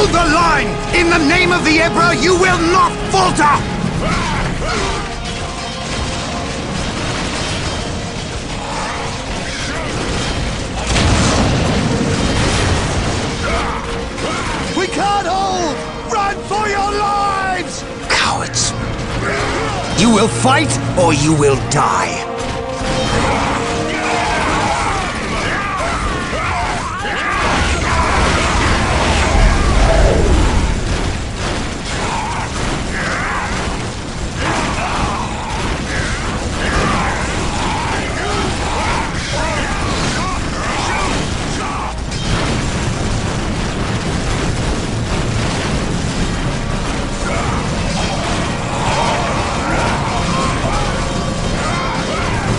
Hold the line! In the name of the Emperor, you will not falter! We can't hold! Run for your lives! Cowards! You will fight, or you will die!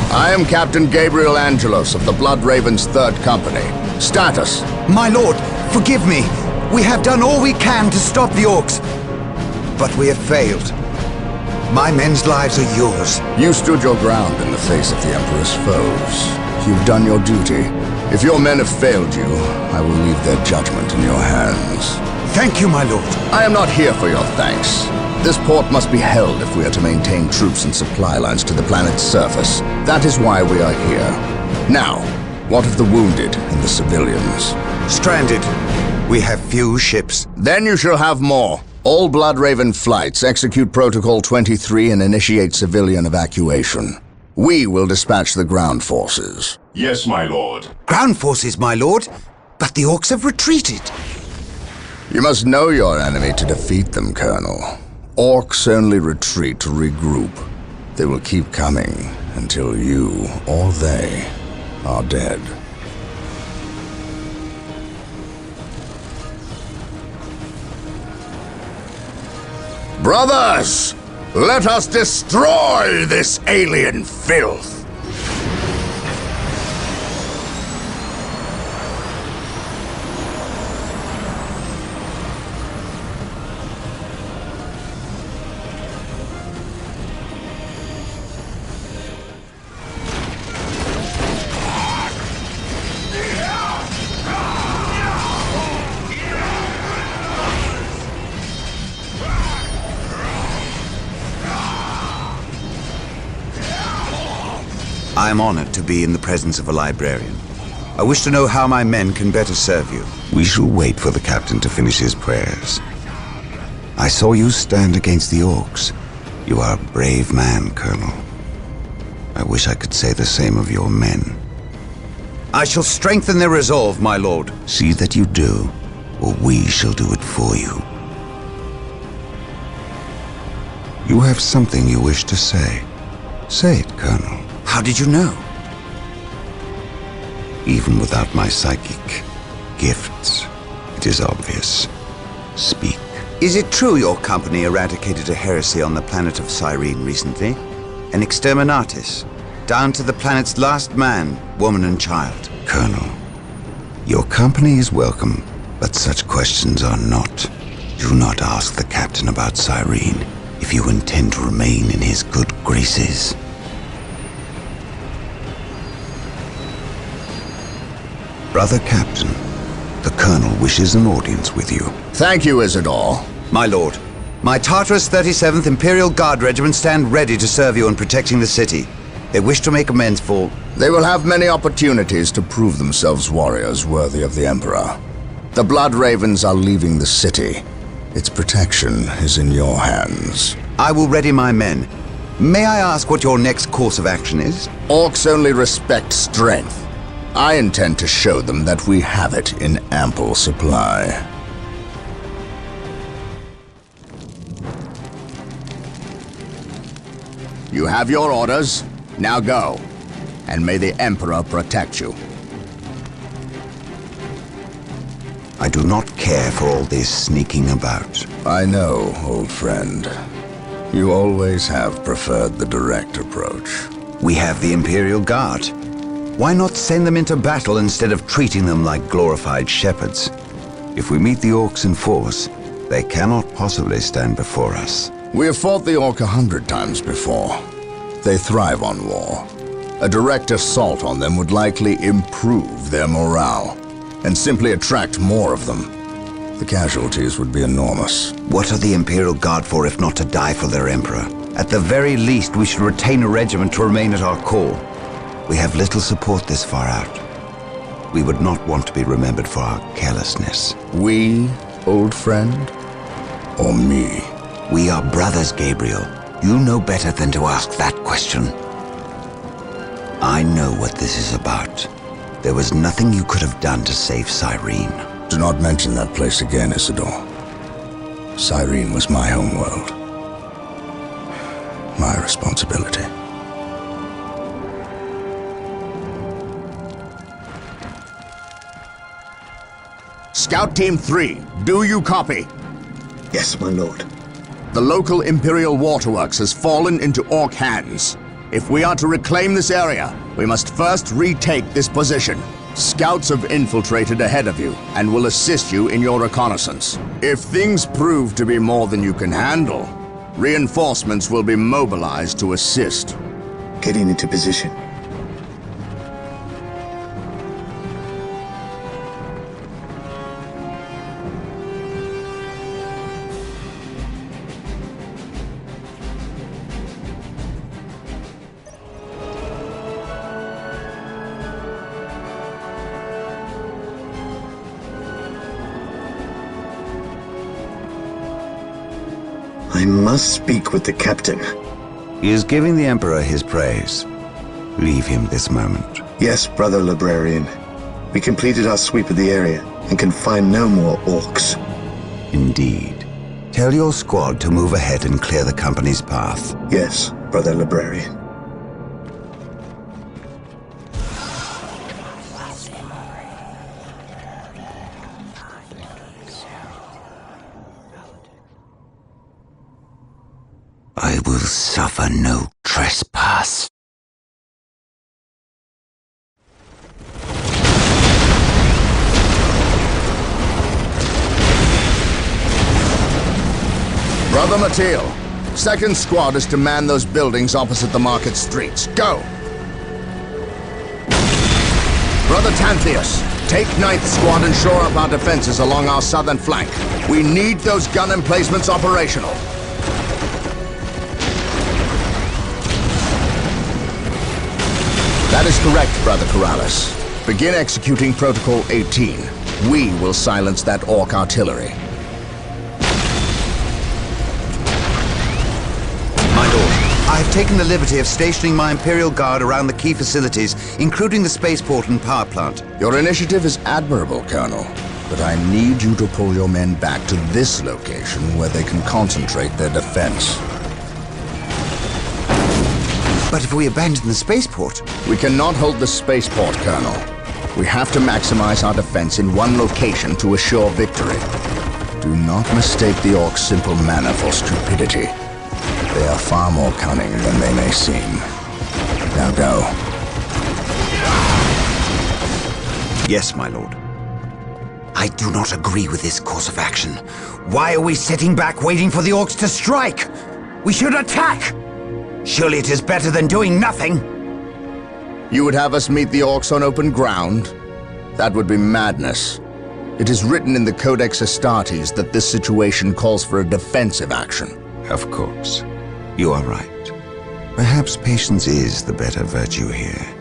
I am Captain Gabriel Angelos of the Blood Raven's 3rd Company. Status. My lord, forgive me. We have done all we can to stop the orcs. But we have failed. My men's lives are yours. You stood your ground in the face of the Emperor's foes. You've done your duty. If your men have failed you, I will leave their judgment in your hands. Thank you, my lord. I am not here for your thanks. This port must be held if we are to maintain troops and supply lines to the planet's surface. That is why we are here. Now, what of the wounded and the civilians? Stranded. We have few ships. Then you shall have more. All Blood Raven flights execute Protocol 23 and initiate civilian evacuation. We will dispatch the ground forces. Yes, my lord. Ground forces, my lord. But the orcs have retreated. You must know your enemy to defeat them, Colonel. Orcs only retreat to regroup. They will keep coming until you or they are dead. Brothers, let us destroy this alien filth! I am honored to be in the presence of a librarian. I wish to know how my men can better serve you. We shall wait for the captain to finish his prayers. I saw you stand against the orcs. You are a brave man, Colonel. I wish I could say the same of your men. I shall strengthen their resolve, my lord. See that you do, or we shall do it for you. You have something you wish to say. Say it, Colonel. How did you know? Even without my psychic gifts, it is obvious. Speak. Is it true your company eradicated a heresy on the planet of Cyrene recently? An exterminatus, down to the planet's last man, woman and child. Colonel, your company is welcome, but such questions are not. Do not ask the captain about Cyrene if you intend to remain in his good graces. Brother Captain, the Colonel wishes an audience with you. Thank you, Isidore. My lord, my Tartarus 37th Imperial Guard Regiment stand ready to serve you in protecting the city. They wish to make amends for... They will have many opportunities to prove themselves warriors worthy of the Emperor. The Blood Ravens are leaving the city. Its protection is in your hands. I will ready my men. May I ask what your next course of action is? Orcs only respect strength. I intend to show them that we have it in ample supply. You have your orders. Now go. And may the Emperor protect you. I do not care for all this sneaking about. I know, old friend. You always have preferred the direct approach. We have the Imperial Guard. Why not send them into battle instead of treating them like glorified shepherds? If we meet the orcs in force, they cannot possibly stand before us. We have fought the orc 100 times before. They thrive on war. A direct assault on them would likely improve their morale, and simply attract more of them. The casualties would be enormous. What are the Imperial Guard for if not to die for their Emperor? At the very least, we should retain a regiment to remain at our core. We have little support this far out. We would not want to be remembered for our carelessness. We, old friend? Or me? We are brothers, Gabriel. You know better than to ask that question. I know what this is about. There was nothing you could have done to save Cyrene. Do not mention that place again, Isidore. Cyrene was my homeworld. My responsibility. Scout Team 3, do you copy? Yes, my lord. The local Imperial waterworks has fallen into Orc hands. If we are to reclaim this area, we must first retake this position. Scouts have infiltrated ahead of you and will assist you in your reconnaissance. If things prove to be more than you can handle, reinforcements will be mobilized to assist. Getting into position. I must speak with the captain. He is giving the Emperor his praise. Leave him this moment. Yes, brother librarian. We completed our sweep of the area and can find no more orcs. Indeed. Tell your squad to move ahead and clear the company's path. Yes, brother librarian. I will suffer no trespass. Brother Mateo, 2nd Squad is to man those buildings opposite the market streets. Go! Brother Tantheus, take 9th Squad and shore up our defenses along our southern flank. We need those gun emplacements operational. That is correct, Brother Corrales. Begin executing Protocol 18. We will silence that Orc artillery. My lord, I have taken the liberty of stationing my Imperial Guard around the key facilities, including the spaceport and power plant. Your initiative is admirable, Colonel, but I need you to pull your men back to this location where they can concentrate their defense. But if we abandon the spaceport... We cannot hold the spaceport, Colonel. We have to maximize our defense in one location to assure victory. Do not mistake the Orcs' simple manner for stupidity. They are far more cunning than they may seem. Now go. Yes, my lord. I do not agree with this course of action. Why are we sitting back waiting for the Orcs to strike? We should attack! Surely it is better than doing nothing. You would have us meet the Orcs on open ground? That would be madness. It is written in the Codex Astartes that this situation calls for a defensive action. Of course. You are right. Perhaps patience is the better virtue here.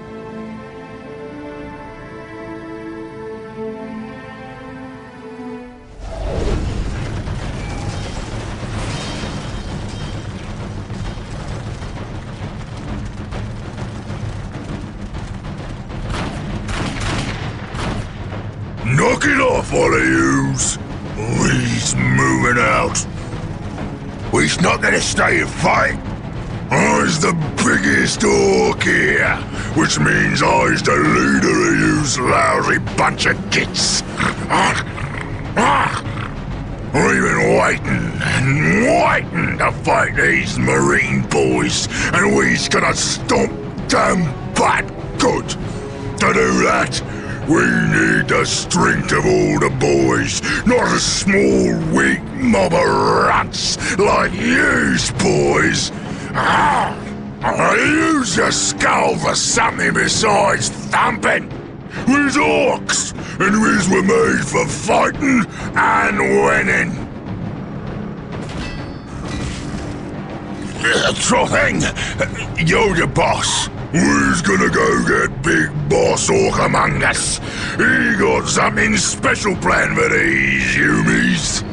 Knock it off, all of yous! We's moving out. We's not gonna stay and fight. I's the biggest orc here, which means I's the leader of yous lousy bunch of gits. We've been waiting and waiting to fight these Marine boys, and we's gonna stomp them butt good. To do that, we need the strength of all the boys, not a small, weak mob of rats like yous boys. Use your skull for something besides thumping. We's orcs. and we were made for fighting and winning. Trothing, you're the boss. We's gonna go get Big Boss Orc among us. He got something special planned for these humies.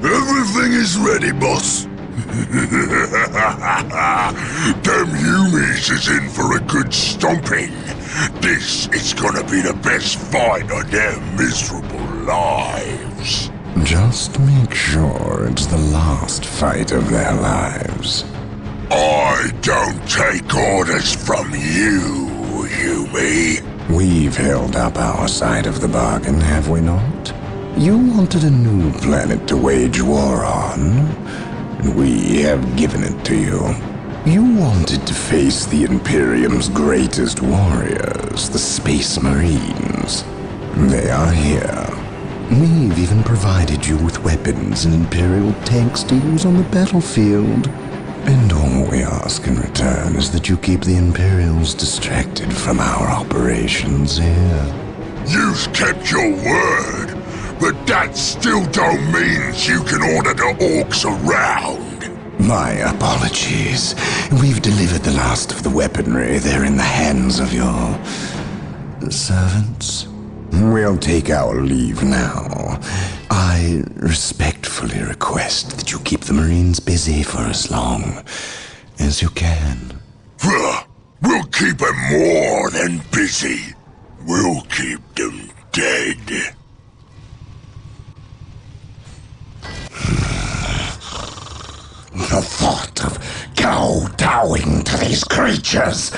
Everything is ready, boss. Them humies is in for a good stomping. This is gonna be the best fight of their miserable lives. Just make sure it's the last fight of their lives. I don't take orders from you, Yumi. We've held up our side of the bargain, have we not? You wanted a new planet to wage war on, and we have given it to you. You wanted to face the Imperium's greatest warriors, the Space Marines. They are here. We've even provided you with weapons and Imperial tanks to use on the battlefield. And all we ask in return is that you keep the Imperials distracted from our operations here. You've kept your word. But that still don't mean you can order the orcs around. My apologies. We've delivered the last of the weaponry. They're in the hands of your servants. We'll take our leave now. I respectfully request that you keep the Marines busy for as long as you can. We'll keep them more than busy. We'll keep them dead. The thought of kowtowing to these creatures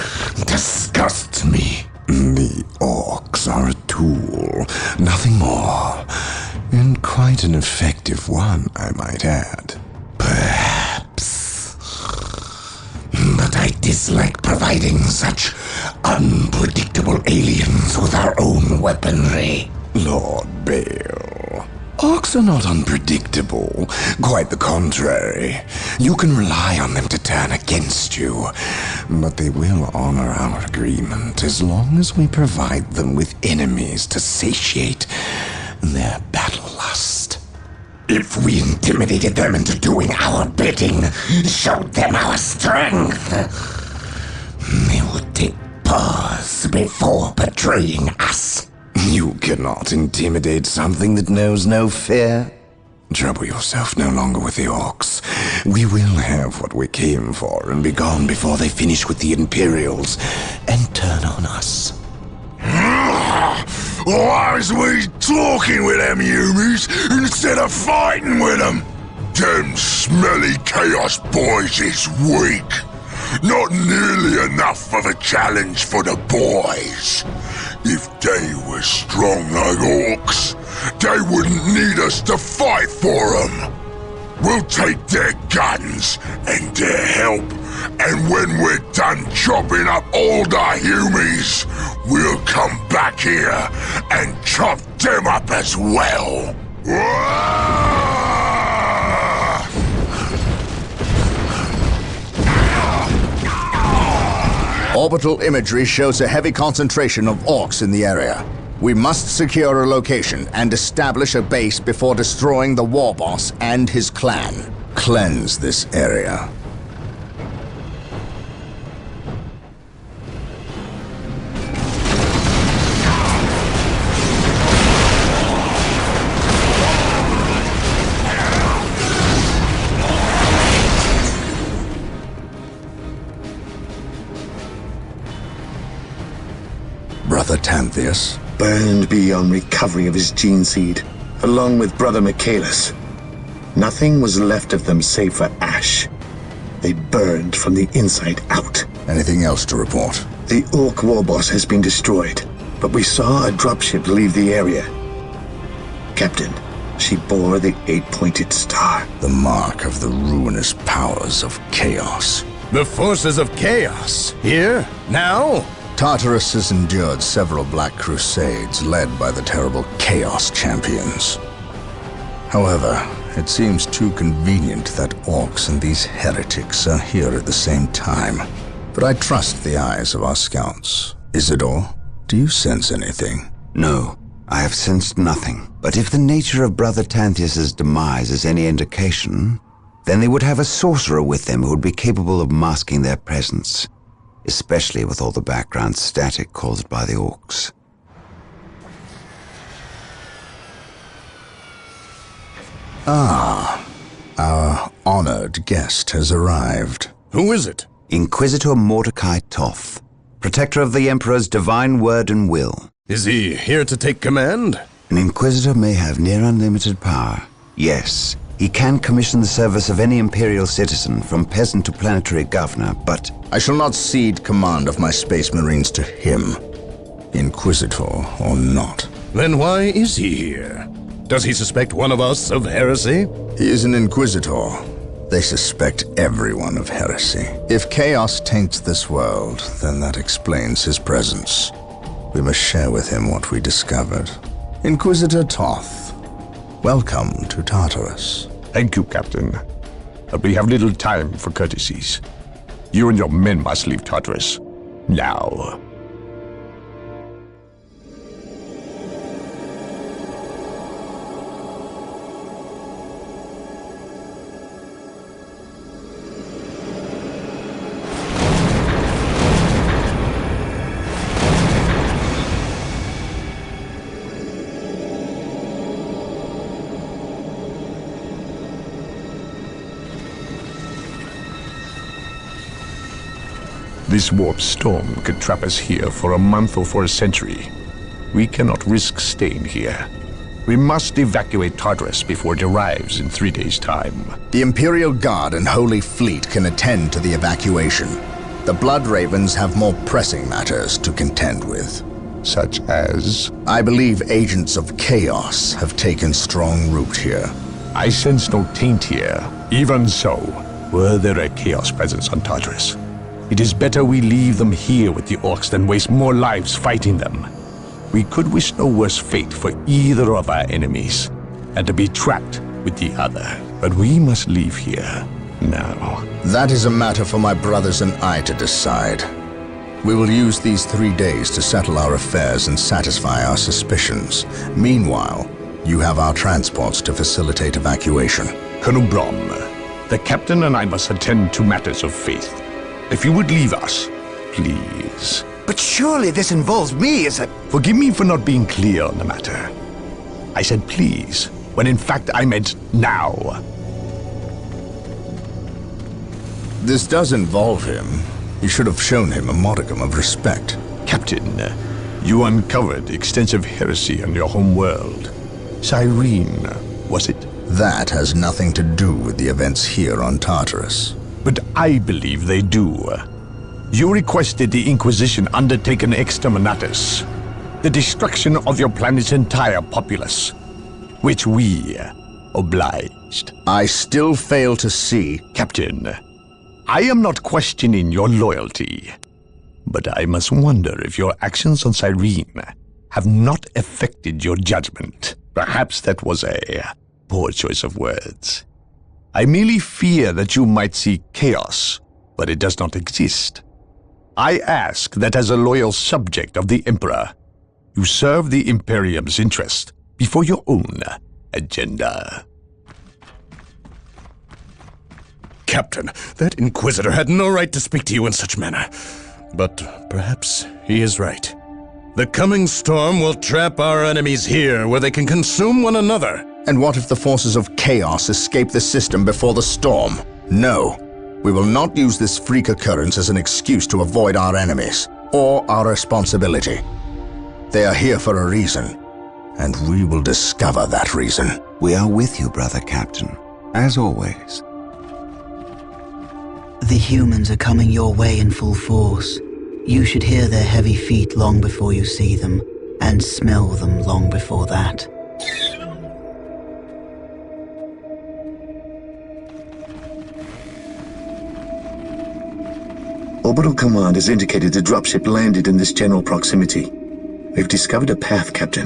disgusts me. The orcs are a tool, nothing more. And quite an effective one, I might add. Perhaps. But I dislike providing such unpredictable aliens with our own weaponry. Lord Bale. Orcs are not unpredictable. Quite the contrary. You can rely on them to turn against you. But they will honor our agreement as long as we provide them with enemies to satiate their battle lust. If we intimidated them into doing our bidding, showed them our strength, they would take pause before betraying us. You cannot intimidate something that knows no fear. Trouble yourself no longer with the orcs. We will have what we came for and be gone before they finish with the Imperials and turn on us. Why was we talking with them humies instead of fighting with them? Them smelly chaos boys is weak. Not nearly enough of a challenge for the boys. If they were strong like orcs, they wouldn't need us to fight for them. We'll take their guns and their help, and when we're done chopping up all the humies, we'll come back here and chop them up as well. Orbital imagery shows a heavy concentration of orcs in the area. We must secure a location and establish a base before destroying the war boss and his clan. Cleanse this area. Brother Tanthius? Burned beyond recovery of his gene seed, along with Brother Michaelis. Nothing was left of them save for ash. They burned from the inside out. Anything else to report? The Orc warboss has been destroyed, but we saw a dropship leave the area. Captain, she bore the 8-pointed star. The mark of the ruinous powers of chaos. The forces of chaos? Here? Now? Tartarus has endured several Black Crusades led by the terrible Chaos Champions. However, it seems too convenient that orcs and these heretics are here at the same time. But I trust the eyes of our scouts. Isidore, do you sense anything? No, I have sensed nothing. But if the nature of Brother Tanthius' demise is any indication, then they would have a sorcerer with them who would be capable of masking their presence, especially with all the background static caused by the orcs. Ah, our honored guest has arrived. Who is it? Inquisitor Mordecai Toth, protector of the Emperor's divine word and will. Is he here to take command? An Inquisitor may have near unlimited power. Yes, he can commission the service of any Imperial citizen, from peasant to planetary governor, but... I shall not cede command of my Space Marines to him, Inquisitor or not. Then why is he here? Does he suspect one of us of heresy? He is an Inquisitor. They suspect everyone of heresy. If chaos taints this world, then that explains his presence. We must share with him what we discovered. Inquisitor Toth, welcome to Tartarus. Thank you, Captain. But we have little time for courtesies. You and your men must leave Tartarus. Now. This warp storm could trap us here for a month or for a century. We cannot risk staying here. We must evacuate Tartarus before it arrives in 3 days' time. The Imperial Guard and Holy Fleet can attend to the evacuation. The Blood Ravens have more pressing matters to contend with. Such as? I believe agents of chaos have taken strong root here. I sense no taint here. Even so, were there a chaos presence on Tartarus, it is better we leave them here with the orcs than waste more lives fighting them. We could wish no worse fate for either of our enemies, and to be trapped with the other. But we must leave here now. That is a matter for my brothers and I to decide. We will use these 3 days to settle our affairs and satisfy our suspicions. Meanwhile, you have our transports to facilitate evacuation. Colonel Brom, the captain and I must attend to matters of faith. If you would leave us, please. But surely this involves me as a... Forgive me for not being clear on the matter. I said please, when in fact I meant now. This does involve him. You should have shown him a modicum of respect. Captain, you uncovered extensive heresy on your home world. Cyrene, was it? That has nothing to do with the events here on Tartarus. But I believe they do. You requested the Inquisition undertake an exterminatus, the destruction of your planet's entire populace, which we obliged. I still fail to see... Captain, I am not questioning your loyalty, but I must wonder if your actions on Cyrene have not affected your judgment. Perhaps that was a poor choice of words. I merely fear that you might see chaos, but it does not exist. I ask that as a loyal subject of the Emperor, you serve the Imperium's interest before your own agenda. Captain, that Inquisitor had no right to speak to you in such manner. But perhaps he is right. The coming storm will trap our enemies here, where they can consume one another. And what if the forces of chaos escape the system before the storm? No. We will not use this freak occurrence as an excuse to avoid our enemies, or our responsibility. They are here for a reason, and we will discover that reason. We are with you, brother Captain, as always. The humans are coming your way in full force. You should hear their heavy feet long before you see them, and smell them long before that. Orbital Command has indicated the dropship landed in this general proximity. We've discovered a path, Captain.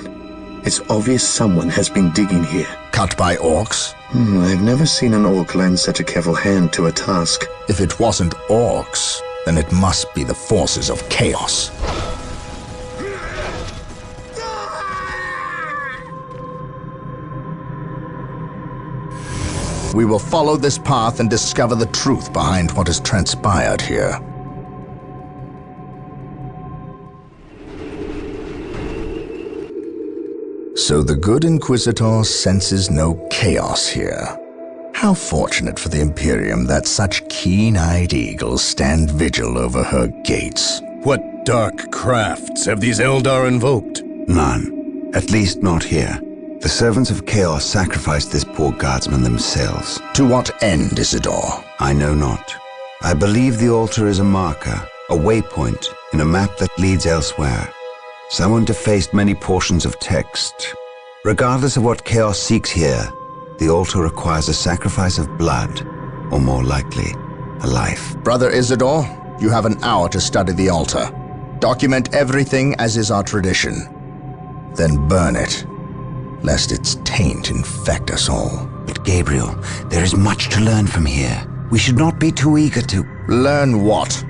It's obvious someone has been digging here. Cut by orcs? I've never seen an orc lend such a careful hand to a task. If it wasn't orcs, then it must be the forces of chaos. We will follow this path and discover the truth behind what has transpired here. So the good Inquisitor senses no chaos here. How fortunate for the Imperium that such keen-eyed eagles stand vigil over her gates. What dark crafts have these Eldar invoked? None. At least not here. The servants of chaos sacrificed this poor guardsman themselves. To what end, Isidore? I know not. I believe the altar is a marker, a waypoint in a map that leads elsewhere. Someone defaced many portions of text. Regardless of what chaos seeks here, the altar requires a sacrifice of blood, or more likely, a life. Brother Isidore, you have an hour to study the altar. Document everything as is our tradition. Then burn it, lest its taint infect us all. But Gabriel, there is much to learn from here. We should not be too eager to... Learn what?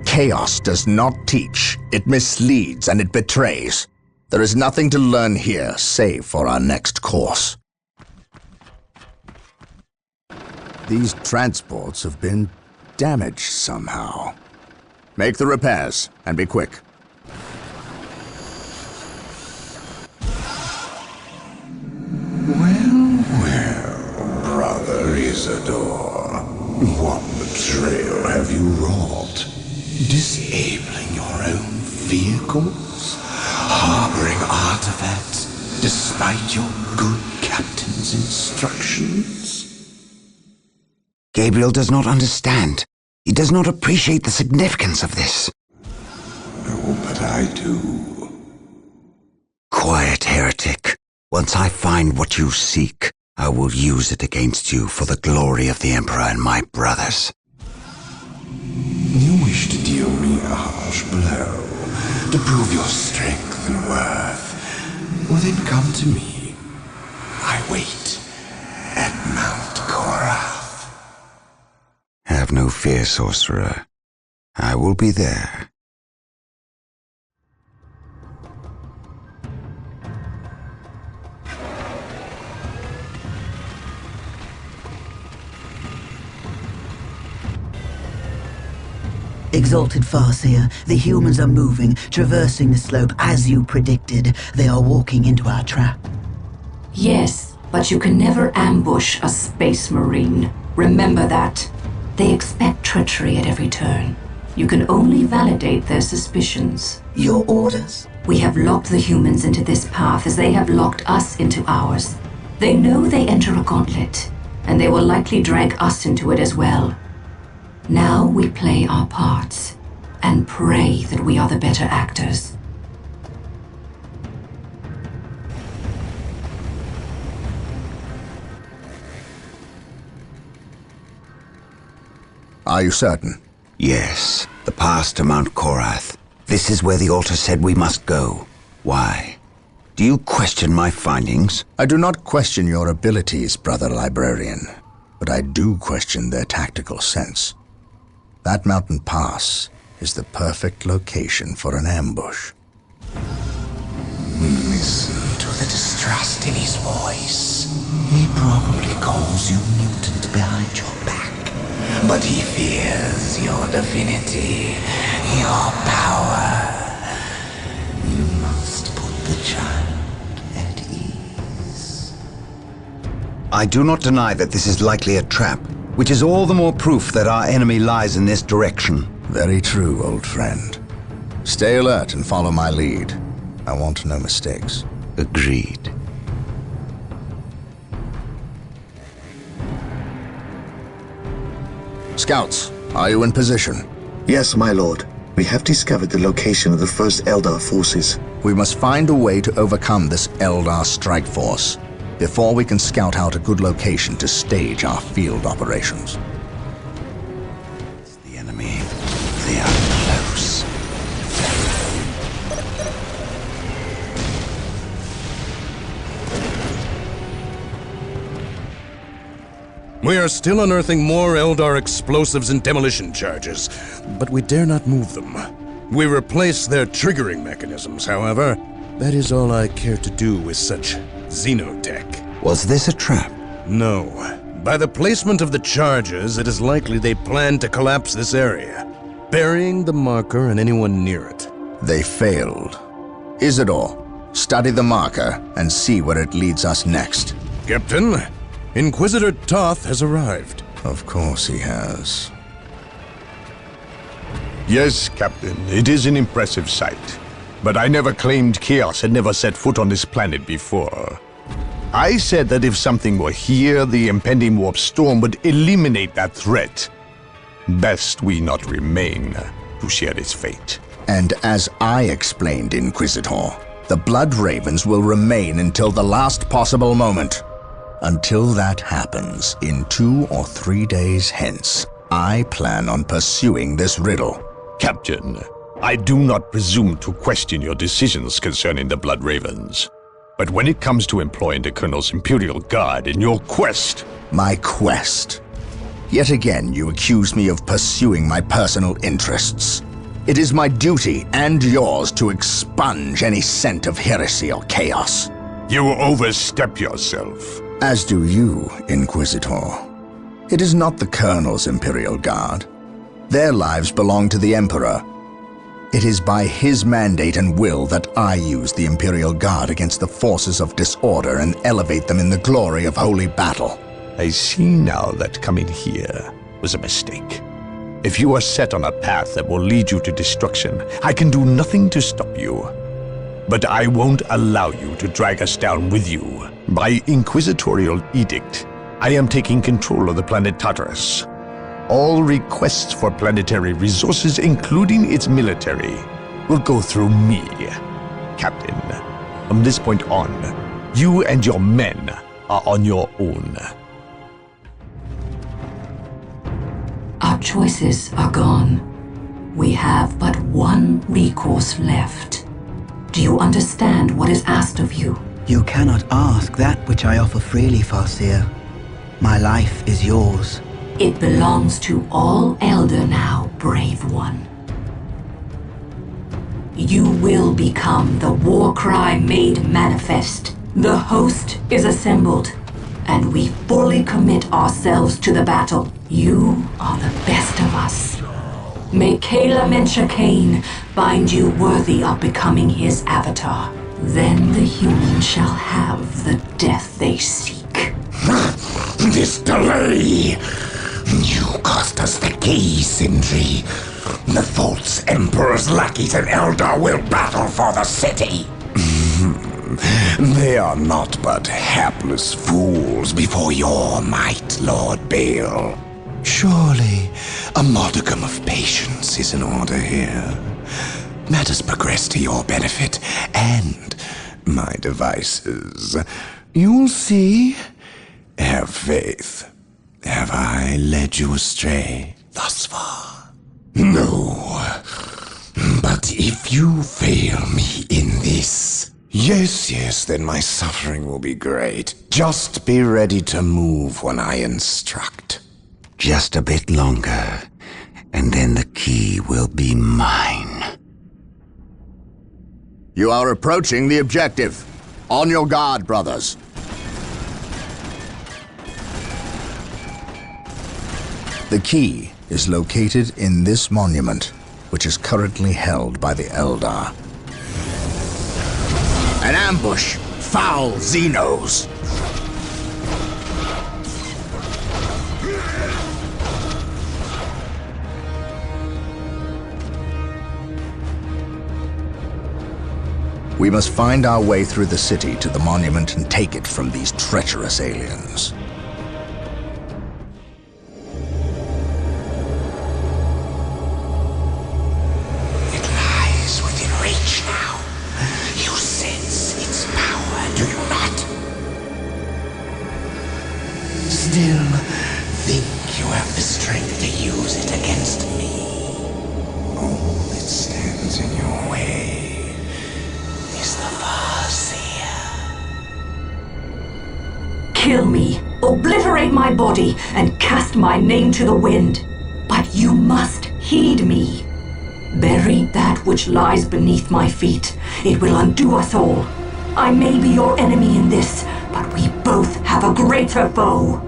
Chaos does not teach. It misleads and it betrays. There is nothing to learn here, save for our next course. These transports have been damaged somehow. Make the repairs, and be quick. Well, Brother Isidore, what betrayal have you wrought? Disabling your own vehicles? Harboring artifacts despite your good captain's instructions? Gabriel does not understand. He does not appreciate the significance of this. Oh, but I do. Quiet, heretic. Once I find what you seek, I will use it against you for the glory of the Emperor and my brothers. You wish to deal me a harsh blow, to prove your strength and worth. Well, then come to me. I wait at Mount Korath. Have no fear, sorcerer. I will be there. Exalted Farseer, the humans are moving, traversing the slope as you predicted. They are walking into our trap. Yes, but you can never ambush a space marine. Remember that. They expect treachery at every turn. You can only validate their suspicions. Your orders? We have locked the humans into this path as they have locked us into ours. They know they enter a gauntlet, and they will likely drag us into it as well. Now we play our parts, and pray that we are the better actors. Are you certain? Yes, the path to Mount Korath. This is where the altar said we must go. Why? Do you question my findings? I do not question your abilities, Brother Librarian, but I do question their tactical sense. That mountain pass is the perfect location for an ambush. Listen to the distrust in his voice. He probably calls you mutant behind your back, but he fears your divinity, your power. You must put the child at ease. I do not deny that this is likely a trap, which is all the more proof that our enemy lies in this direction. Very true, old friend. Stay alert and follow my lead. I want no mistakes. Agreed. Scouts, are you in position? Yes, my lord. We have discovered the location of the first Eldar forces. We must find a way to overcome this Eldar strike force before we can scout out a good location to stage our field operations. The enemy, they are close. We are still unearthing more Eldar explosives and demolition charges, but we dare not move them. We replace their triggering mechanisms, however. That is all I care to do with such xenotech. Was this a trap? No. By the placement of the charges, it is likely they plan to collapse this area, burying the marker and anyone near it. They failed. Isidore, study the marker and see where it leads us next. Captain, Inquisitor Toth has arrived. Of course he has. Yes, Captain, it is an impressive sight. But I never claimed Chaos had never set foot on this planet before. I said that if something were here, the impending warp storm would eliminate that threat. Best we not remain to share its fate. And as I explained, Inquisitor, the Blood Ravens will remain until the last possible moment. Until that happens, in 2 or 3 days hence, I plan on pursuing this riddle. Captain, I do not presume to question your decisions concerning the Blood Ravens. But when it comes to employing the Colonel's Imperial Guard in your quest... My quest? Yet again you accuse me of pursuing my personal interests. It is my duty and yours to expunge any scent of heresy or chaos. You overstep yourself. As do you, Inquisitor. It is not the Colonel's Imperial Guard. Their lives belong to the Emperor. It is by his mandate and will that I use the Imperial Guard against the forces of disorder and elevate them in the glory of holy battle. I see now that coming here was a mistake. If you are set on a path that will lead you to destruction, I can do nothing to stop you. But I won't allow you to drag us down with you. By inquisitorial edict, I am taking control of the planet Tartarus. All requests for planetary resources, including its military, will go through me, Captain. From this point on, you and your men are on your own. Our choices are gone. We have but one recourse left. Do you understand what is asked of you? You cannot ask that which I offer freely, Farseer. My life is yours. It belongs to all Elder now, brave one. You will become the war cry made manifest. The host is assembled, and we fully commit ourselves to the battle. You are the best of us. May Kayla Mencha Kane find you worthy of becoming his avatar. Then the humans shall have the death they seek. This delay! You cost us the key, Sindri. The false Emperor's lackeys and Eldar will battle for the city. They are not but hapless fools before your might, Lord Bale. Surely, a modicum of patience is in order here. Let us progress to your benefit and my devices. You will see. Have faith. Have I led you astray thus far? No. But if you fail me in this... Yes, then my suffering will be great. Just be ready to move when I instruct. Just a bit longer, and then the key will be mine. You are approaching the objective. On your guard, brothers. The key is located in this monument, which is currently held by the Eldar. An ambush! Foul Xenos! We must find our way through the city to the monument and take it from these treacherous aliens. It lies within reach now. You sense its power, do you not? Still, think you have the strength to use it against me. All that stands in your way is the Farseer. Kill me, obliterate my body, and cast my name to the wind. But you must heed me. Bury that which lies beneath my feet. It will undo us all. I may be your enemy in this, but we both have a greater foe.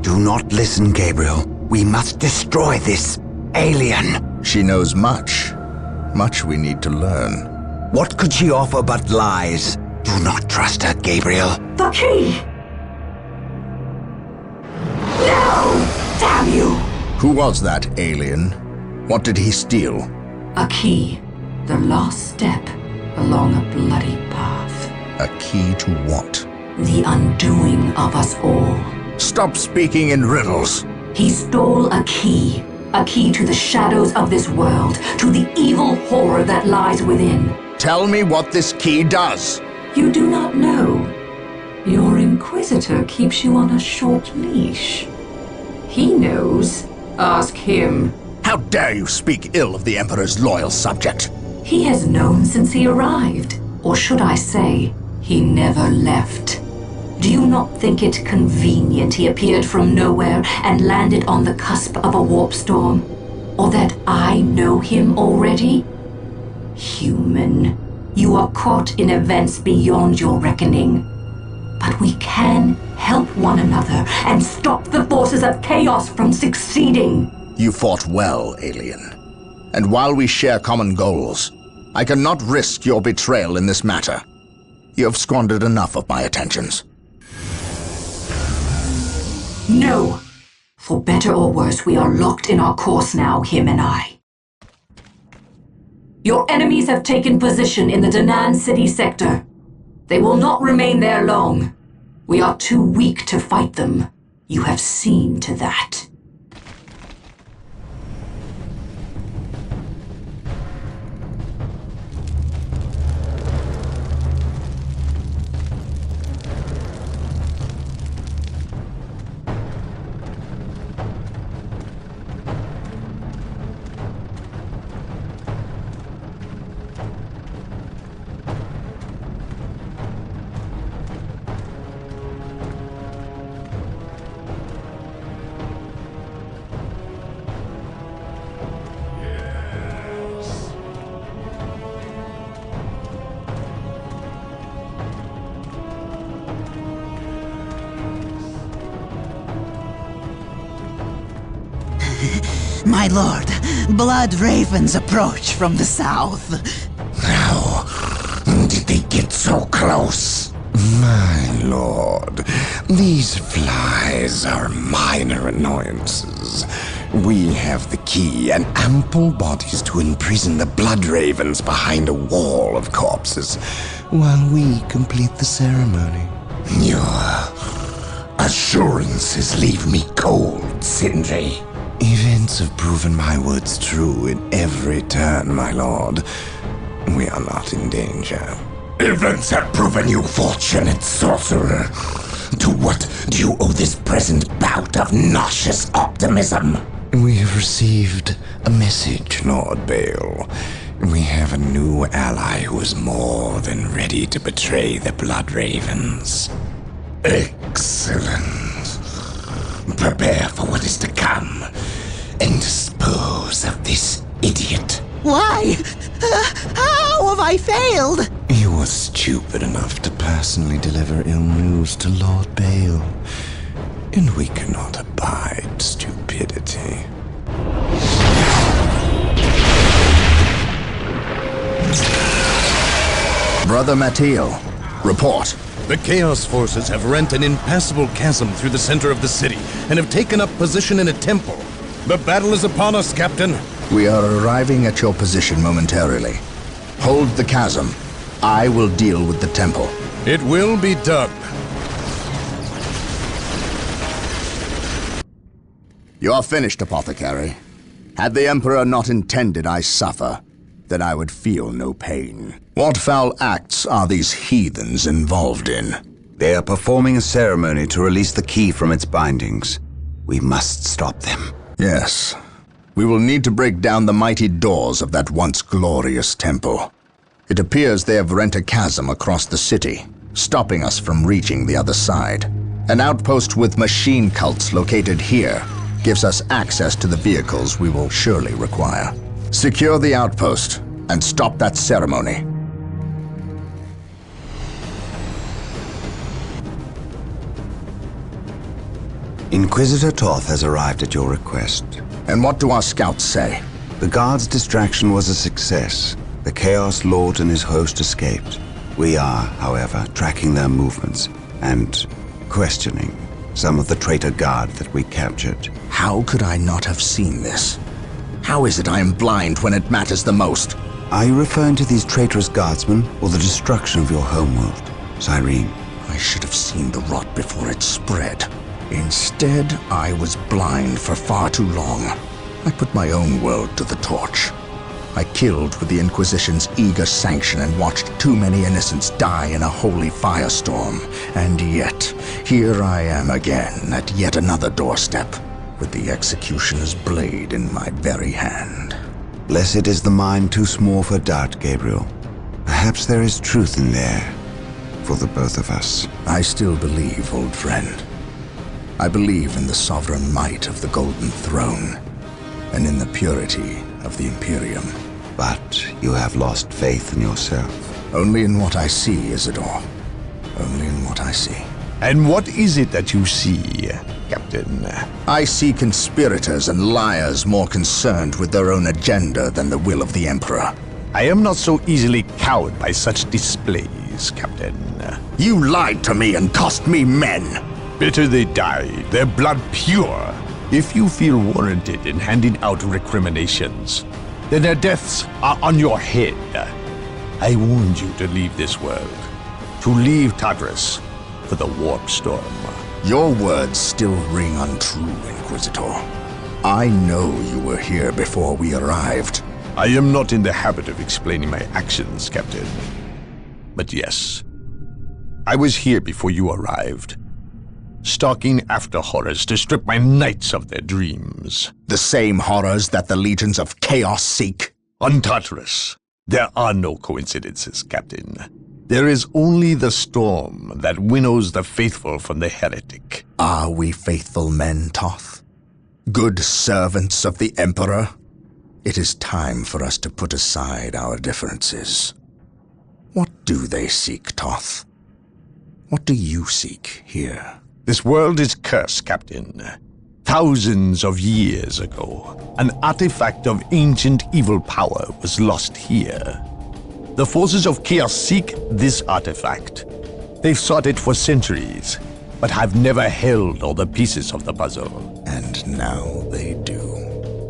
Do not listen, Gabriel. We must destroy this alien. She knows much. Much we need to learn. What could she offer but lies? Do not trust her, Gabriel. The key! No! Damn you! Who was that alien? What did he steal? A key. The last step along a bloody path. A key to what? The undoing of us all. Stop speaking in riddles. He stole a key. A key to the shadows of this world, to the evil horror that lies within. Tell me what this key does. You do not know. Your Inquisitor keeps you on a short leash. He knows. Ask him. How dare you speak ill of the Emperor's loyal subject? He has known since he arrived. Or should I say, he never left. Do you not think it convenient he appeared from nowhere and landed on the cusp of a warp storm? Or that I know him already? Human, you are caught in events beyond your reckoning. But we can help one another and stop the forces of chaos from succeeding. You fought well, alien. And while we share common goals, I cannot risk your betrayal in this matter. You have squandered enough of my attentions. No! For better or worse, we are locked in our course now, him and I. Your enemies have taken position in the Danan City sector. They will not remain there long. We are too weak to fight them. You have seen to that. My lord, blood ravens approach from the south. How did they get so close? My lord, these flies are minor annoyances. We have the key and ample bodies to imprison the blood ravens behind a wall of corpses, while we complete the ceremony. Your assurances leave me cold, Sindri. Events have proven my words true in every turn, my lord. We are not in danger. Events have proven you fortunate, sorcerer. To what do you owe this present bout of nauseous optimism? We have received a message, Lord Bale. We have a new ally who is more than ready to betray the Blood Ravens. Excellent. Prepare for what is to come, and dispose of this idiot. Why? How have I failed? You were stupid enough to personally deliver ill news to Lord Bale, and we cannot abide stupidity. Brother Mateo, report. The Chaos Forces have rent an impassable chasm through the center of the city and have taken up position in a temple. The battle is upon us, Captain. We are arriving at your position momentarily. Hold the chasm. I will deal with the temple. It will be done. You are finished, Apothecary. Had the Emperor not intended I suffer, then I would feel no pain. What foul acts are these heathens involved in? They are performing a ceremony to release the key from its bindings. We must stop them. Yes. We will need to break down the mighty doors of that once glorious temple. It appears they have rent a chasm across the city, stopping us from reaching the other side. An outpost with machine cults located here gives us access to the vehicles we will surely require. Secure the outpost and stop that ceremony. Inquisitor Toth has arrived at your request. And what do our scouts say? The guard's distraction was a success. The Chaos Lord and his host escaped. We are, however, tracking their movements and questioning some of the traitor guard that we captured. How could I not have seen this? How is it I am blind when it matters the most? Are you referring to these traitorous guardsmen or the destruction of your homeworld, Cyrene? I should have seen the rot before it spread. Instead, I was blind for far too long. I put my own world to the torch. I killed with the Inquisition's eager sanction and watched too many innocents die in a holy firestorm. And yet, here I am again at yet another doorstep, with the executioner's blade in my very hand. Blessed is the mind too small for doubt, Gabriel. Perhaps there is truth in there, for the both of us. I still believe, old friend. I believe in the sovereign might of the Golden Throne, and in the purity of the Imperium. But you have lost faith in yourself. Only in what I see, Isidore. Only in what I see. And what is it that you see, Captain? I see conspirators and liars more concerned with their own agenda than the will of the Emperor. I am not so easily cowed by such displays, Captain. You lied to me and cost me men! Better they died, their blood pure. If you feel warranted in handing out recriminations, then their deaths are on your head. I warned you to leave this world, to leave Tartarus for the warp storm. Your words still ring untrue, Inquisitor. I know you were here before we arrived. I am not in the habit of explaining my actions, Captain. But yes, I was here before you arrived, stalking after horrors to strip my knights of their dreams. The same horrors that the legions of chaos seek? On Tartarus, there are no coincidences, Captain. There is only the storm that winnows the faithful from the heretic. Are we faithful men, Toth? Good servants of the Emperor? It is time for us to put aside our differences. What do they seek, Toth? What do you seek here? This world is cursed, Captain. Thousands of years ago, an artifact of ancient evil power was lost here. The forces of chaos seek this artifact. They've sought it for centuries, but have never held all the pieces of the puzzle. And now they do.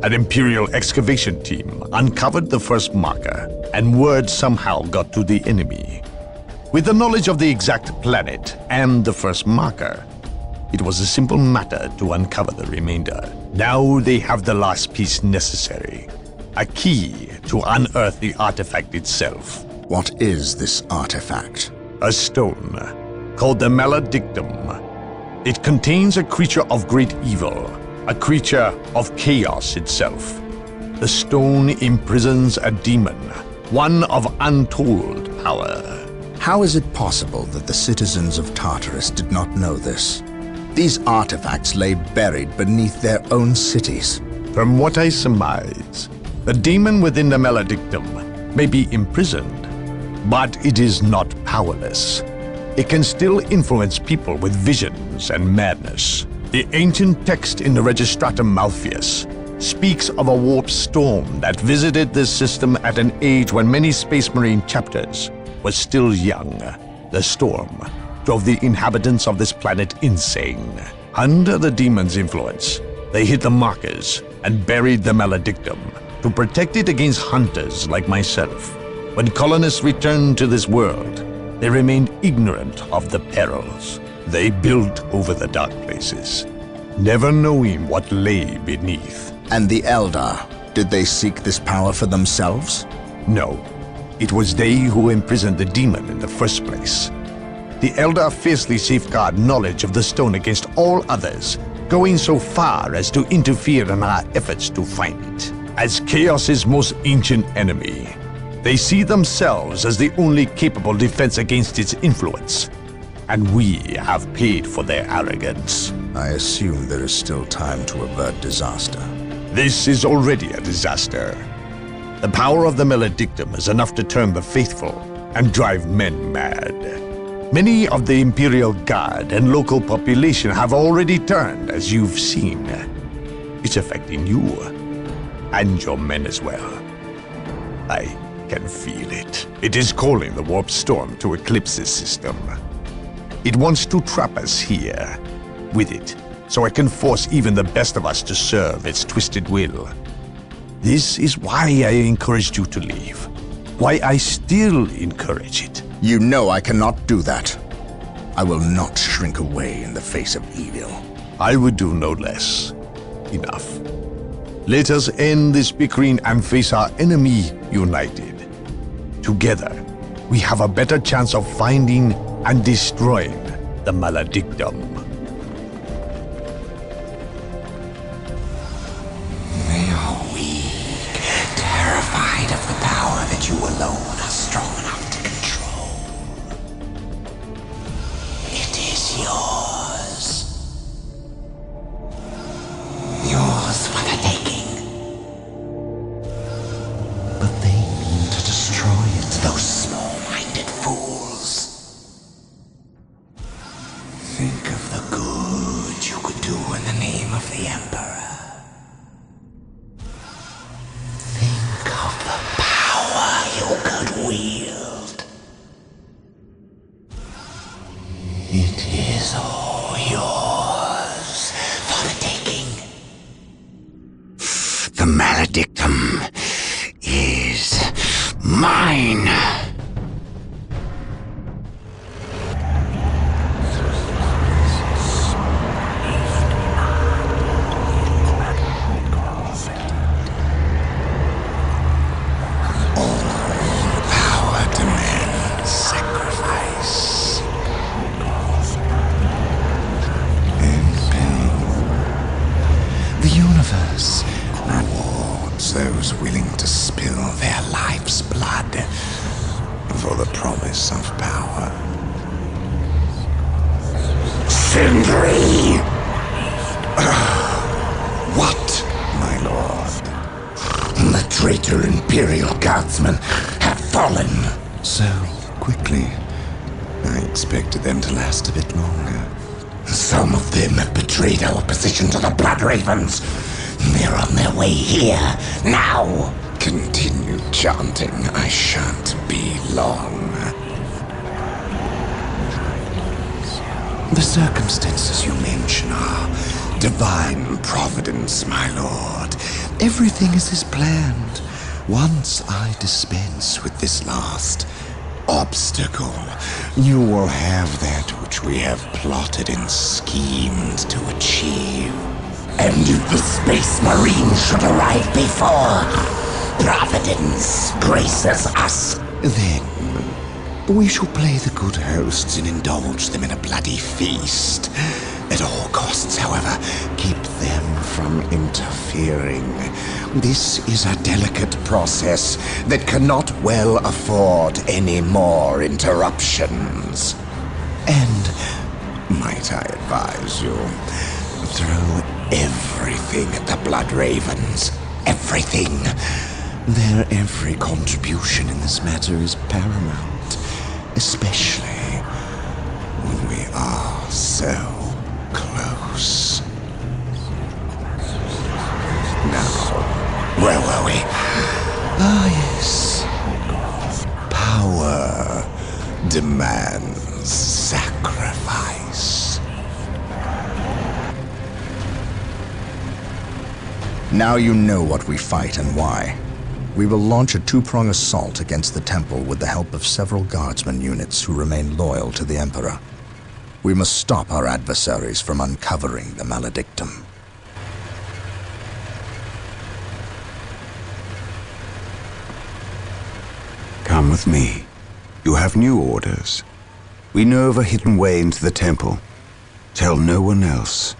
An Imperial excavation team uncovered the first marker, and word somehow got to the enemy. With the knowledge of the exact planet and the first marker, it was a simple matter to uncover the remainder. Now they have the last piece necessary. A key to unearth the artifact itself. What is this artifact? A stone called the Maledictum. It contains a creature of great evil, a creature of chaos itself. The stone imprisons a demon, one of untold power. How is it possible that the citizens of Tartarus did not know this? These artifacts lay buried beneath their own cities. From what I surmise, the demon within the Maledictum may be imprisoned, but it is not powerless. It can still influence people with visions and madness. The ancient text in the Registratum Malpheus speaks of a warp storm that visited this system at an age when many Space Marine chapters were still young. The storm drove the inhabitants of this planet insane. Under the demon's influence, they hit the markers and buried the Maledictum to protect it against hunters like myself. When colonists returned to this world, they remained ignorant of the perils. They built over the dark places, never knowing what lay beneath. And the Eldar, did they seek this power for themselves? No, it was they who imprisoned the demon in the first place. The Eldar fiercely safeguard knowledge of the stone against all others, going so far as to interfere in our efforts to find it. As Chaos's most ancient enemy, they see themselves as the only capable defense against its influence. And we have paid for their arrogance. I assume there is still time to avert disaster. This is already a disaster. The power of the Maledictum is enough to turn the faithful and drive men mad. Many of the Imperial Guard and local population have already turned, as you've seen. It's affecting you, and your men as well. I can feel it. It is calling the warp storm to eclipse this system. It wants to trap us here, with it, so it can force even the best of us to serve its twisted will. This is why I encouraged you to leave. Why I still encourage it. You know I cannot do that. I will not shrink away in the face of evil. I would do no less. Enough. Let us end this bickering and face our enemy united. Together, we have a better chance of finding and destroying the Maledictum. They are weak, terrified of the power that you alone are strong enough to control. It is yours. Yours for the taking. But they mean to destroy it, those small-minded fools. Think of the good you could do in the name of the Emperor. Think of the power you could wield. It is all yours for the taking. The Maledictum is mine. Those willing to spill their life's blood for the promise of power. Sindri! What, my lord? The traitor Imperial Guardsmen have fallen. So quickly. I expected them to last a bit longer. Some of them have betrayed our position to the Blood Ravens. They're on their way here, now! Continue chanting, I shan't be long. The circumstances you mention are divine providence, my lord. Everything is as planned. Once I dispense with this last obstacle, you will have that which we have plotted and schemed to achieve. And if the Space Marines should arrive before, Providence graces us. Then, we shall play the good hosts and indulge them in a bloody feast. At all costs, however, keep them from interfering. This is a delicate process that cannot well afford any more interruptions. And, might I advise you, throw everything at the Blood Ravens. Everything. Their every contribution in this matter is paramount, especially when we are so close. Now, where were we? Ah, yes. Power demands sacrifice. Now you know what we fight and why. We will launch a two-prong assault against the temple with the help of several guardsman units who remain loyal to the Emperor. We must stop our adversaries from uncovering the maledictum. Come with me. You have new orders. We know of a hidden way into the temple. Tell no one else.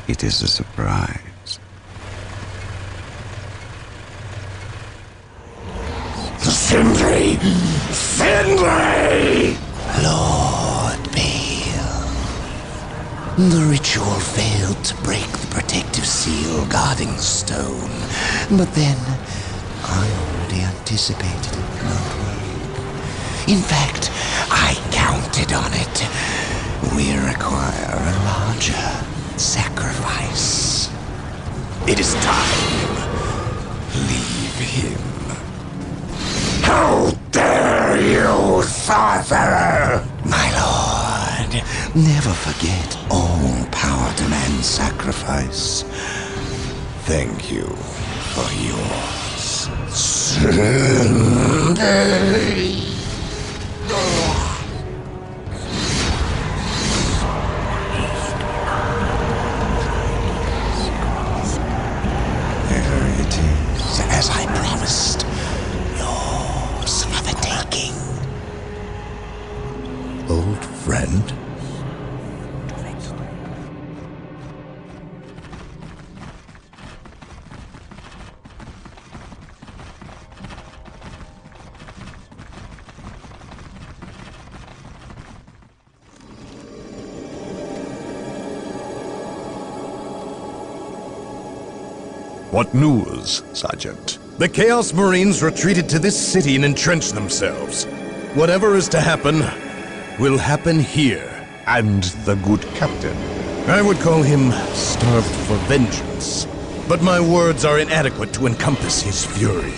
It is a surprise. Sindri! Sindri! Lord Bale. The ritual failed to break the protective seal guarding the stone. But then, I already anticipated it not working. In fact, I counted on it. We require a larger sacrifice. It is time. Leave him. How dare you, sorcerer! My lord, never forget all power demands sacrifice. Thank you for yours. There it is, as I promised. Yours for the taking. Old friend? What news, Sergeant? The Chaos Marines retreated to this city and entrenched themselves. Whatever is to happen, will happen here. And the good captain? I would call him starved for vengeance. But my words are inadequate to encompass his fury.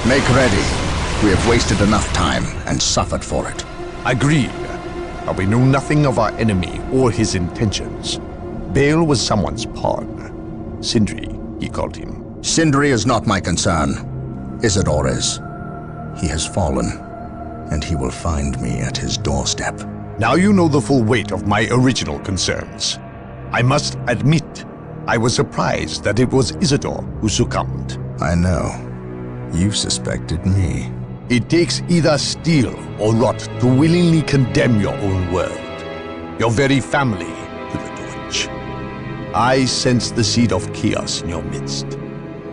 Make ready. We have wasted enough time and suffered for it. Agreed. But we knew nothing of our enemy or his intentions. Bale was someone's pawn. Sindri, he called him. Sindri is not my concern. Isidore is. He has fallen, and he will find me at his doorstep. Now you know the full weight of my original concerns. I must admit, I was surprised that it was Isidore who succumbed. I know. You suspected me. It takes either steel or rot to willingly condemn your own world. Your very family to the torch. I sensed the seed of chaos in your midst,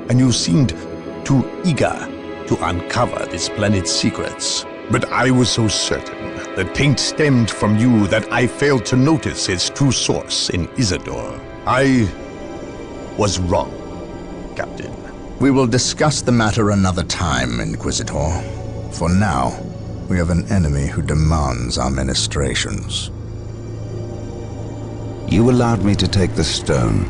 and you seemed too eager to uncover this planet's secrets. But I was so certain the taint stemmed from you that I failed to notice its true source in Isidore. I was wrong, Captain. We will discuss the matter another time, Inquisitor. For now, we have an enemy who demands our ministrations. You allowed me to take the stone.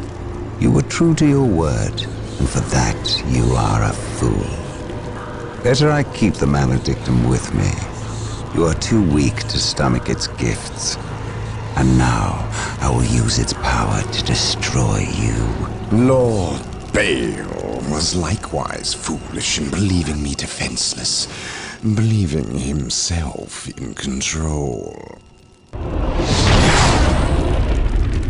You were true to your word, and for that you are a fool. Better I keep the maledictum with me. You are too weak to stomach its gifts. And now, I will use its power to destroy you. Lord Bale was likewise foolish in believing me defenseless, believing himself in control.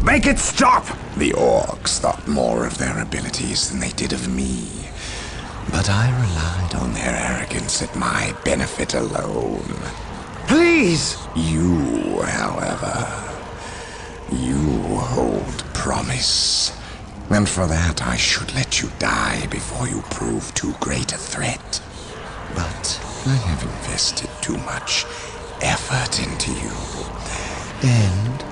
Make it stop! The orcs thought more of their abilities than they did of me. But I relied on their arrogance at my benefit alone. Please! You, however, you hold promise. And for that, I should let you die before you prove too great a threat. But I have invested too much effort into you. And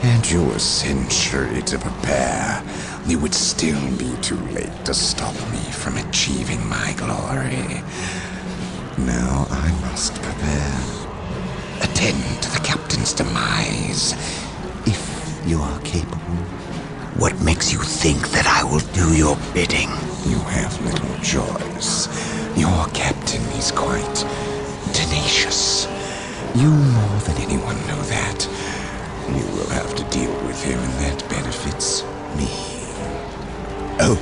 had you a century to prepare, it would still be too late to stop me from achieving my glory. Now I must prepare. Attend to the captain's demise, if you are capable. What makes you think that I will do your bidding? You have little choice. Your captain is quite tenacious. Yes. You more than anyone know that. You will have to deal with him, and that benefits me. Oh,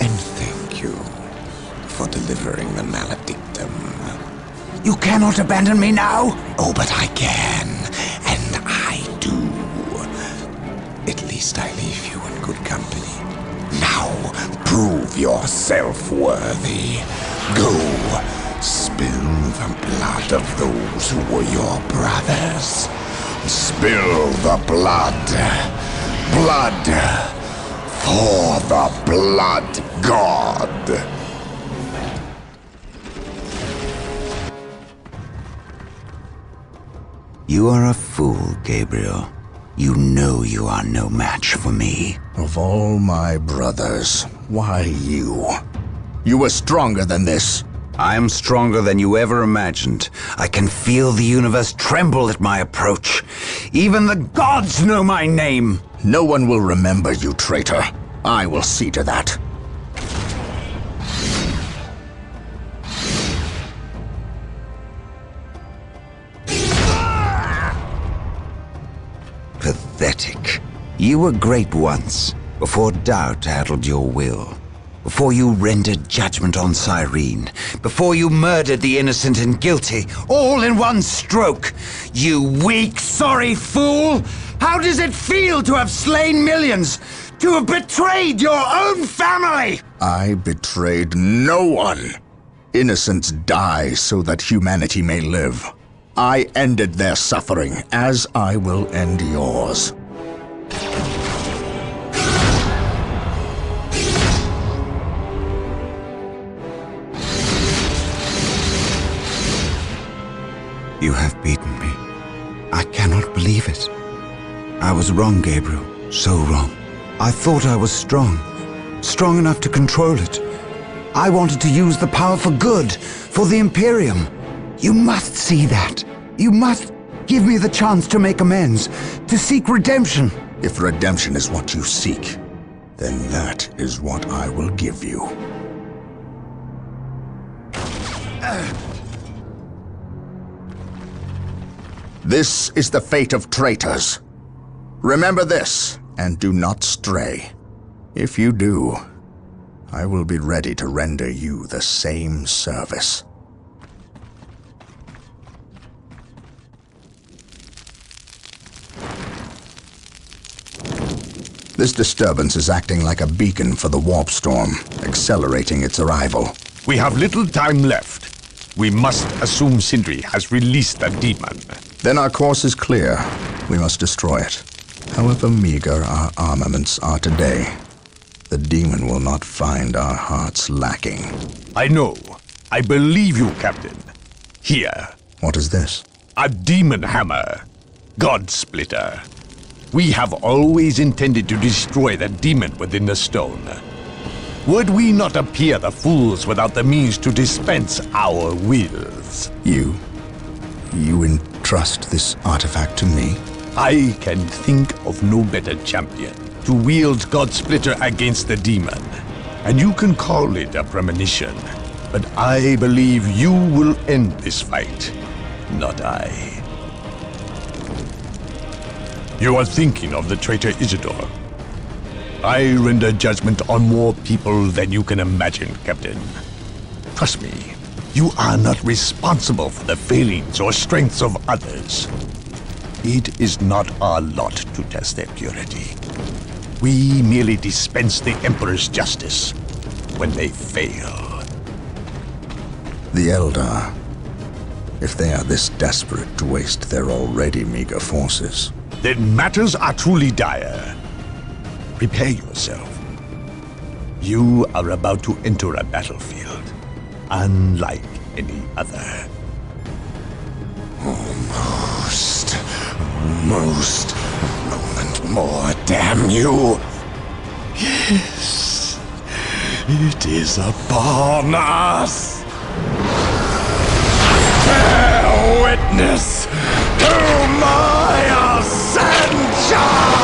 and thank you for delivering the maledictum. You cannot abandon me now! Oh, but I can, and I do. At least I leave you in good company. Now, prove yourself worthy. Go, spill the blood of those who were your brothers. Spill the blood. Blood for the blood god. You are a fool, Gabriel. You know you are no match for me. Of all my brothers, why you? You were stronger than this. I am stronger than you ever imagined. I can feel the universe tremble at my approach. Even the gods know my name. No one will remember you, traitor. I will see to that. Pathetic. You were great once, before doubt addled your will. Before you rendered judgment on Cyrene. Before you murdered the innocent and guilty, all in one stroke. You weak, sorry fool! How does it feel to have slain millions? To have betrayed your own family? I betrayed no one. Innocents die so that humanity may live. I ended their suffering, as I will end yours. You have beaten me. I cannot believe it. I was wrong, Gabriel. So wrong. I thought I was strong. Strong enough to control it. I wanted to use the power for good, for the Imperium. You must see that. You must give me the chance to make amends, to seek redemption. If redemption is what you seek, then that is what I will give you. This is the fate of traitors. Remember this, and do not stray. If you do, I will be ready to render you the same service. This disturbance is acting like a beacon for the warp storm, accelerating its arrival. We have little time left. We must assume Sindri has released the demon. Then our course is clear. We must destroy it. However meager our armaments are today, the demon will not find our hearts lacking. I know. I believe you, Captain. Here. What is this? A demon hammer. God Splitter. We have always intended to destroy the demon within the stone. Would we not appear the fools without the means to dispense our wills? You entrust this artifact to me? I can think of no better champion to wield God Splitter against the demon. And you can call it a premonition. But I believe you will end this fight, not I. You are thinking of the traitor Isidore. I render judgment on more people than you can imagine, Captain. Trust me, you are not responsible for the failings or strengths of others. It is not our lot to test their purity. We merely dispense the Emperor's justice when they fail. The Eldar, if they are this desperate to waste their already meager forces, then matters are truly dire. Prepare yourself. You are about to enter a battlefield, unlike any other. Almost a moment more, damn you. Yes, it is upon us. Bear witness to my ascension!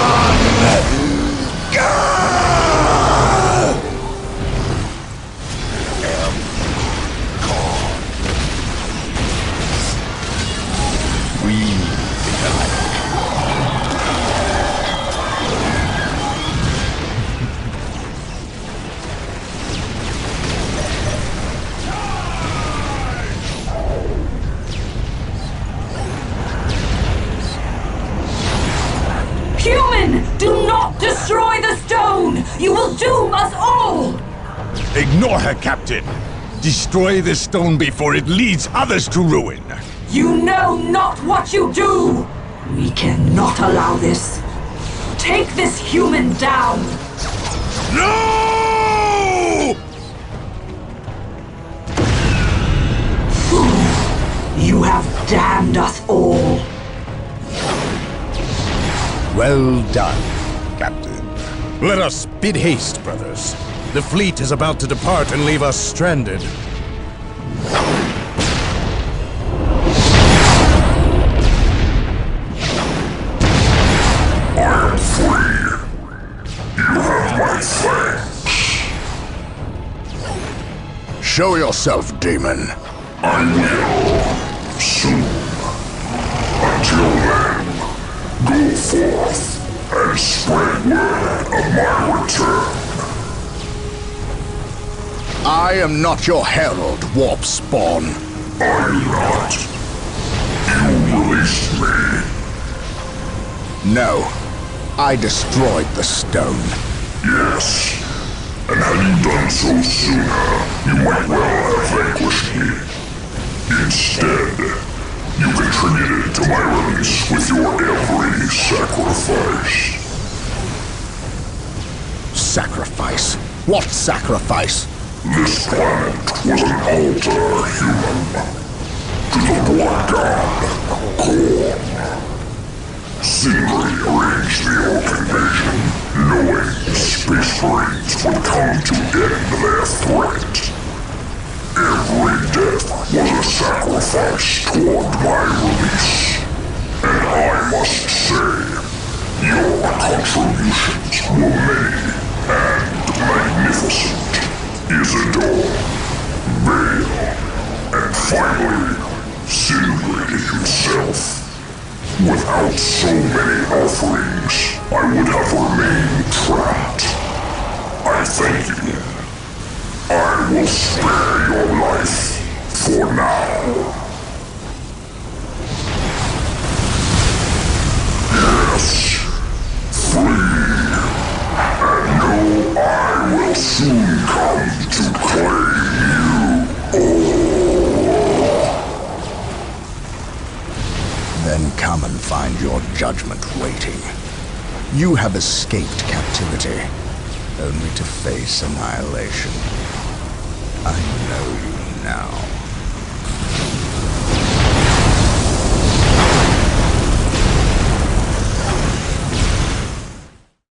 Ignore her, Captain. Destroy this stone before it leads others to ruin. You know not what you do! We cannot allow this. Take this human down! No! You have damned us all. Well done, Captain. Let us bid haste, brothers. The fleet is about to depart and leave us stranded. I am free. You have my thanks. Show yourself, demon. I will. Soon. Until then, go forth and spread word of my return. I am not your herald, warp spawn. I'm not. You released me. No, I destroyed the stone. Yes. And had you done so sooner, you might well have vanquished me. Instead, you contributed to my release with your every sacrifice. Sacrifice? What sacrifice? This planet was an altar, human. To the blood god, Corn. Sindri arranged the Orc invasion, knowing the Space Marines would come to end their threat. Every death was a sacrifice toward my release. And I must say, your contributions were many and magnificent. Isidore, Bale, and finally, Sindri himself. Without so many offerings, I would have remained trapped. I thank you. I will spare your life for now. Yes, free. And know I will soon come to claim you all. Then come and find your judgment waiting. You have escaped captivity, only to face annihilation. I know you now.